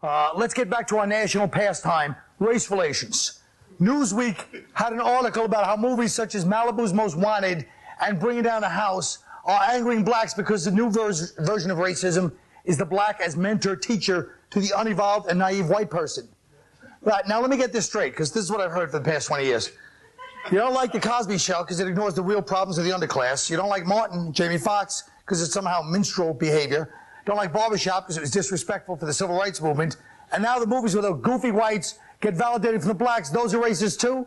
Let's get back to our national pastime, race relations. Newsweek had an article about how movies such as Malibu's Most Wanted and Bringing Down the House are angering blacks because the new version of racism is the black as mentor teacher to the unevolved and naive white person. Right, now let me get this straight, because this is what I've heard for the past 20 years. You don't like The Cosby Show because it ignores the real problems of the underclass. You don't like Martin, Jamie Foxx, because it's somehow minstrel behavior. Don't like Barbershop because it was disrespectful for the civil rights movement. And now the movies with the goofy whites get validated from the blacks. Those are racist too?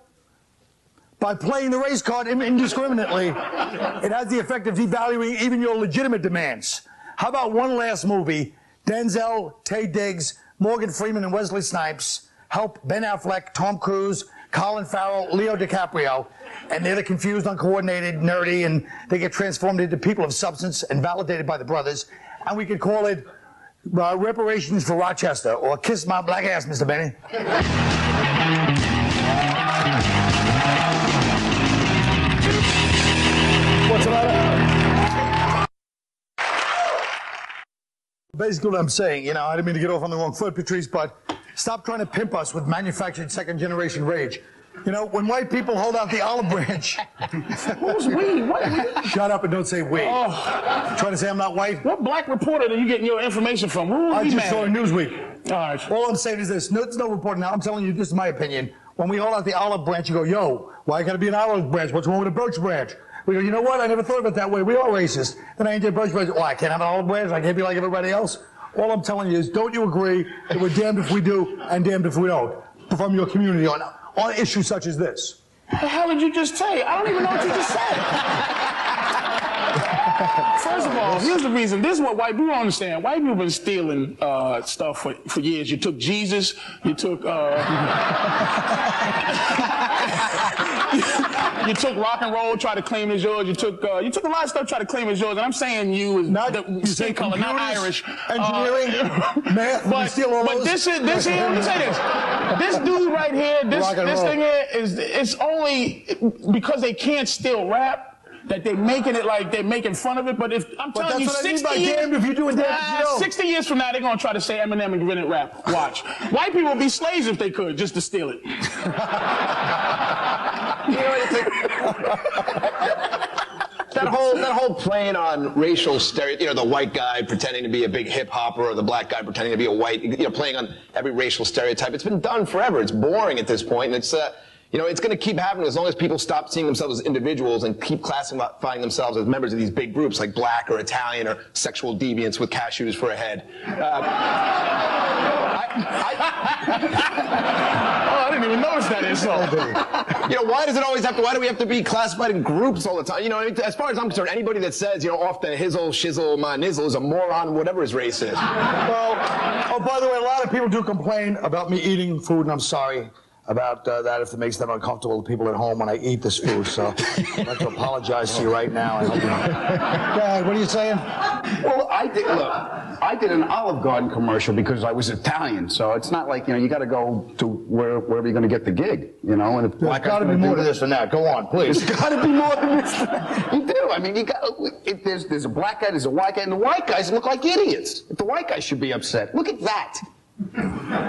By playing the race card indiscriminately, it has the effect of devaluing even your legitimate demands. How about one last movie? Denzel, Taye Diggs, Morgan Freeman, and Wesley Snipes help Ben Affleck, Tom Cruise, Colin Farrell, Leo DiCaprio, and they're the confused, uncoordinated, nerdy, and they get transformed into people of substance and validated by the brothers. And we could call it Reparations for Rochester, or Kiss My Black Ass, Mr. Benny. What's the matter? Basically what I'm saying, you know, I didn't mean to get off on the wrong foot, Patrice, but stop trying to pimp us with manufactured second-generation rage. You know, when white people hold out the olive branch... What was we? What? Shut up and don't say we. Oh. Trying to say I'm not white? What black reporter are you getting your information from? I just saw a Newsweek. All right. All I'm saying is this. No, it's no reporting now. I'm telling you, this is my opinion. When we hold out the olive branch, you go, yo, why gotta be an olive branch? What's wrong with a birch branch? We go, you know what? I never thought of it that way. We are racist. Then I ain't a birch branch. Oh, I can't have an olive branch? I can't be like everybody else? All I'm telling you is, don't you agree that we're damned if we do and damned if we don't from your community on issues such as this? The hell did you just say? I don't even know what you just said. First of all, here's the reason. This is what white people don't understand. White people have been stealing stuff for years. You took Jesus. You took... You took rock and roll, tried to claim as yours. You took a lot of stuff, tried to claim as yours. And I'm saying you is not the skin color, not Irish. Engineering, math, but steal all but those. this here, let me say this. This dude right here, this thing here it's only because they can't steal rap that they're making it like they're making fun of it. But if I'm telling you, 60 years, if you do it, 60 years from now, they're gonna try to say Eminem invented rap. Watch. White people would be slaves if they could, just to steal it. That whole playing on racial stereotypes, you know, the white guy pretending to be a big hip hopper or the black guy pretending to be a white, you know, playing on every racial stereotype. It's been done forever. It's boring at this point, and it's you know, it's going to keep happening as long as people stop seeing themselves as individuals and keep classifying themselves as members of these big groups like black or Italian or sexual deviants with cashews for a head. I didn't even notice that insult. You know, why do we have to be classified in groups all the time? You know, as far as I'm concerned, anybody that says, you know, off the hizzle, shizzle, my nizzle is a moron, whatever his race is. Well, oh, by the way, a lot of people do complain about me eating food, and I'm sorry about that if it makes them uncomfortable, the people at home, when I eat this food. So I'd like to apologize to you right now. I hope you know. Go ahead, what are you saying? Well, I did an Olive Garden commercial because I was Italian. So it's not like, you know, you got to go to wherever you're going to get the gig, you know. And if there's got to be more to this than that. Go on, please. There's got to be more to this than that. You do. I mean, there's a black guy, there's a white guy, and the white guys look like idiots. If the white guy should be upset. Look at that.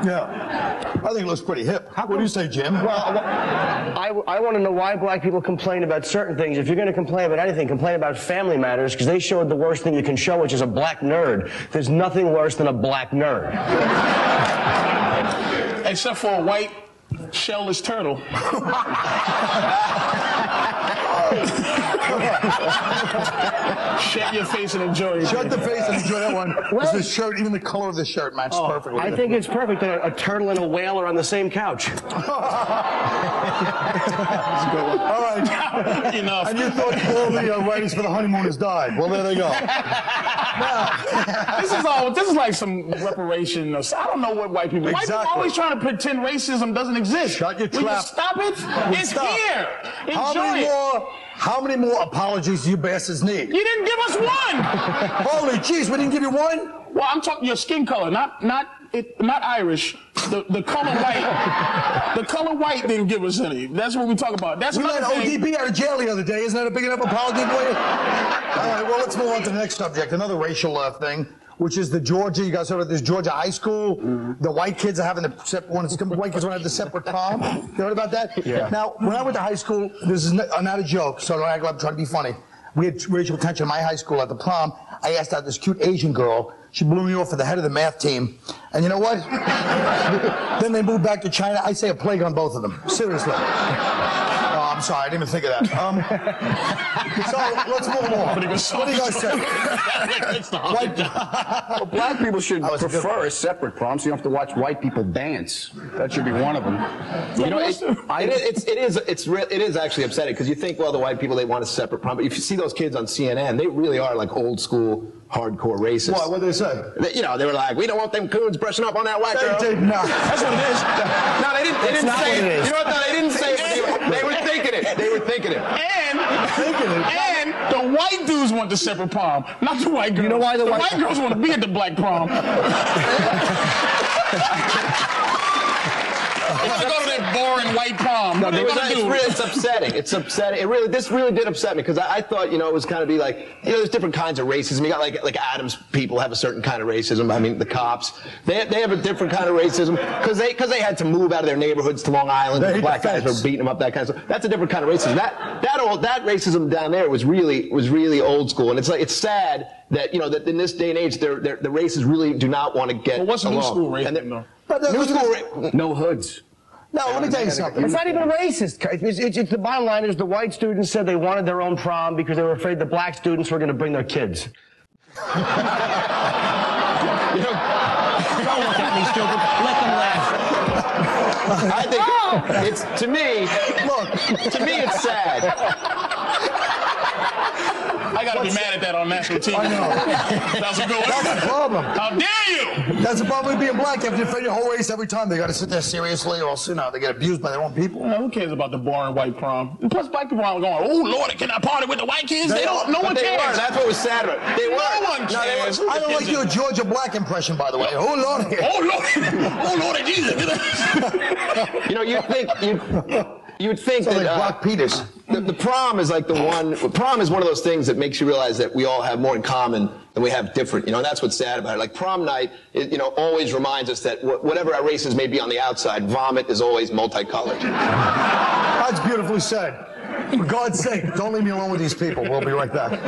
Yeah, I think it looks pretty hip. What do you say, Jim? Well, I want to know why black people complain about certain things. If you're going to complain about anything, complain about Family Matters, because they showed the worst thing you can show, which is a black nerd. There's nothing worse than a black nerd. Except for a white shellless turtle. Shut your face and enjoy it. Shut the face and enjoy that one. Well, this shirt, even the color of the shirt matches perfectly. I think it's perfect that a turtle and a whale are on the same couch. All right. Enough. And you thought all the writers for The Honeymooners died. Well, there they go. This is like some reparation. I don't know what white people. Exactly. White people always trying to pretend racism doesn't exist. Shut your Will trap. you stop it? It's here. Enjoy it. How many more apologies do you bastards need? You didn't give us one. Holy jeez, we didn't give you one? Well, I'm talking your skin color, not Irish. The color white. The color white didn't give us any. That's what we talk about. That's we another let thing. ODB out of jail the other day. Isn't that a big enough apology for you? All right, well, let's move on to the next subject. Another racial thing. which is the Georgia. You guys heard about this Georgia high school? The white kids are having the white kids want to have the separate prom. You heard about that? Yeah. Now, when I went to high school, this is not a joke, so don't act like I'm trying to be funny. We had racial tension in my high school at the prom. I asked out this cute Asian girl. She blew me off for the head of the math team. And you know what? Then they moved back to China. I say a plague on both of them. Seriously. Oh, I'm sorry. I didn't even think of that. So let's move on. What do you guys say? Well, black people should prefer a separate prom, so you don't have to watch white people dance. That should be one of them. You know, it is actually upsetting because you think, well, the white people, they want a separate prom, but if you see those kids on CNN, they really are like old school hardcore racists. What did they say? They were like, we don't want them coons brushing up on that white girl. They did not. That's what it is. No, they didn't say it. You know what? No, they didn't say it. They were thinking it. They were thinking it. And the white dudes want the separate prom, not the white girls. You know why the white girls want to be at the black prom. They want to go to that boring white prom. It's upsetting. It's upsetting. This really did upset me because I thought, it was kind of be like, there's different kinds of racism. You got like Adams people have a certain kind of racism. I mean, the cops, they have a different kind of racism because they had to move out of their neighborhoods to Long Island. The black guys were beating them up, that kind of stuff. That's a different kind of racism. That racism down there was really old school, and it's sad that that in this day and age, the races really do not want to get along. What's new school racism though? New school no hoods. No, let me tell you something. It's not even racist. It's the bottom line is the white students said they wanted their own prom because they were afraid the black students were going to bring their kids. Don't look at me, stupid. Let them laugh. I think it's to me it's sad. I gotta be mad at that on national TV. I know. That's a good one. That's the problem. How dare you? That's the problem with being black. You have to defend your whole race every time. They got to sit there seriously, or else they get abused by their own people. Who cares about the boring white prom? And plus, black people aren't going, oh Lord, can I party with the white kids? They don't. No one cares. That's what was sad about it. They were. No one cares. I don't like your Georgia Black impression, by the way. Oh Lord. Oh Lord. Oh Lord, Jesus. You'd think so that like Brock Peters. The prom is like prom is one of those things that makes you realize that we all have more in common than we have different, and that's what's sad about it. Like prom night, always reminds us that whatever our races may be on the outside, vomit is always multicolored. That's beautifully said. For God's sake, don't leave me alone with these people. We'll be right back.